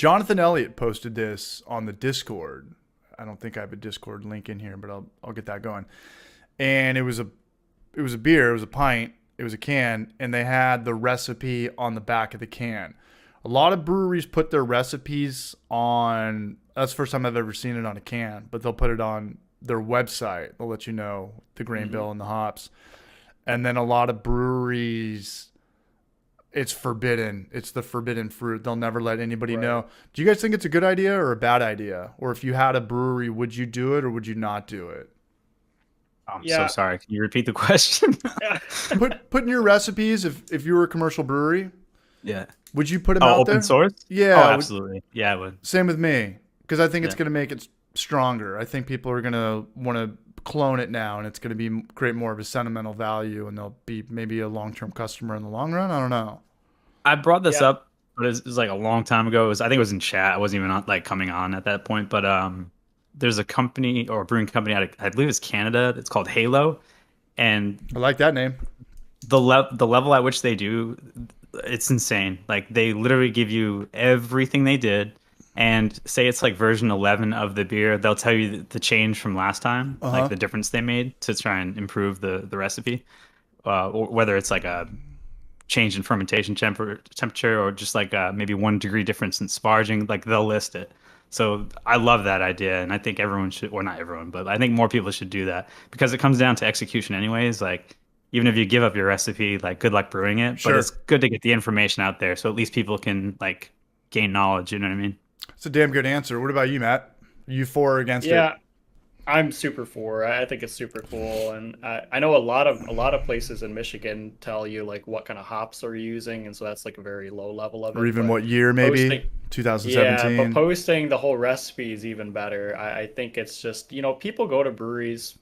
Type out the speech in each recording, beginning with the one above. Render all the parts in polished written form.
Jonathan Elliott posted this on the Discord. I don't think I have a Discord link in here, but I'll get that going. And it was a beer, it was a pint, it was a can, and they had the recipe on the back of the can. A lot of breweries put their recipes on, that's the first time I've ever seen it on a can, but they'll put it on their website. They'll let you know the grain bill and the hops. And then a lot of breweries, it's forbidden. It's the forbidden fruit. They'll never let anybody know. Do you guys think it's a good idea or a bad idea? Or if you had a brewery, would you do it or would you not do it? I'm so sorry. Can you repeat the question? Put in your recipes, if you were a commercial brewery, Yeah. would you put them Oh, out open there? source? Yeah. Oh, absolutely. Yeah, I would. Same with me. Because I think it's Yeah. going to make it stronger. I think people are going to want to clone it now, and it's going to create more of a sentimental value, and they'll be maybe a long-term customer in the long run. I don't know. I brought this up, but it was like a long time ago. I think it was in chat. I wasn't even on, like coming on at that point. But there's a company or a brewing company out of, I believe it's Canada. It's called Halo, and I like that name. the level at which they do, it's insane. Like they literally give you everything they did, and say it's like version 11 of the beer, they'll tell you the change from last time, like the difference they made to try and improve the recipe, or whether it's like a change in fermentation temperature or just like maybe 1 degree difference in sparging. Like they'll list it. So I love that idea, and I think everyone should, or not everyone, but I think more people should do that because it comes down to execution anyways. Like even if you give up your recipe, like good luck brewing it, Sure. but it's good to get the information out there so at least people can like gain knowledge. You know what I mean? It's a damn good answer. What about you, Matt? Are you for or against it? Yeah, I'm super for. I think it's super cool, and I know a lot of places in Michigan tell you like what kind of hops they're using, and so that's like a very low level of it. Or even but what year, maybe? posting- 2017. Yeah, but posting the whole recipe is even better. I think it's just, people go to breweries,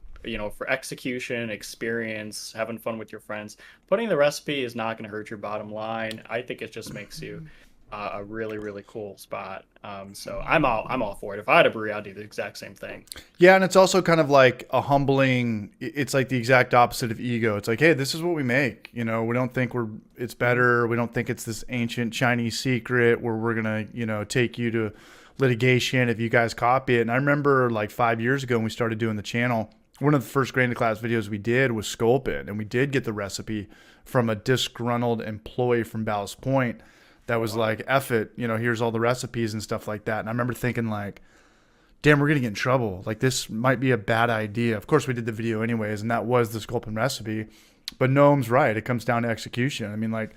for execution, experience, having fun with your friends. Putting the recipe is not going to hurt your bottom line. I think it just makes you a really, really cool spot. So I'm all for it. If I had a brewery, I'd do the exact same thing. Yeah, and it's also kind of like a humbling. It's like the exact opposite of ego. It's like, hey, this is what we make. We don't think it's better. We don't think it's this ancient Chinese secret where we're gonna, take you to litigation if you guys copy it. And I remember like 5 years ago when we started doing the channel, one of the first grain to class videos we did was Sculpin, and we did get the recipe from a disgruntled employee from Ballast Point that was like, F it, here's all the recipes and stuff like that. And I remember thinking like, damn, we're going to get in trouble. Like this might be a bad idea. Of course we did the video anyways, and that was the Sculpin recipe. But Gnome's right. It comes down to execution. I mean, like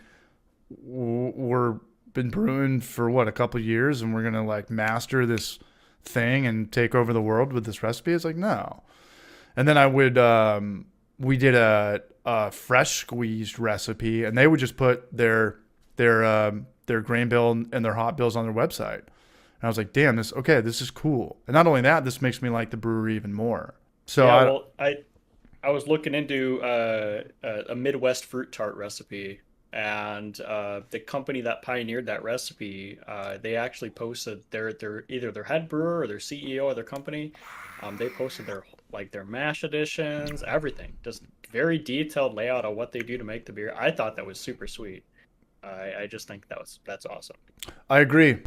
we're been brewing for a couple of years, and we're going to like master this thing and take over the world with this recipe. It's like, no. And then we did a fresh squeezed recipe, and they would just put their grain bill and their hop bills on their website. And I was like, damn, this is cool. And not only that, this makes me like the brewery even more. So I was looking into a Midwest fruit tart recipe, and the company that pioneered that recipe, they actually posted either their head brewer or their CEO of their company. They posted their mash additions, everything, just very detailed layout of what they do to make the beer. I thought that was super sweet. I just think that's awesome. I agree.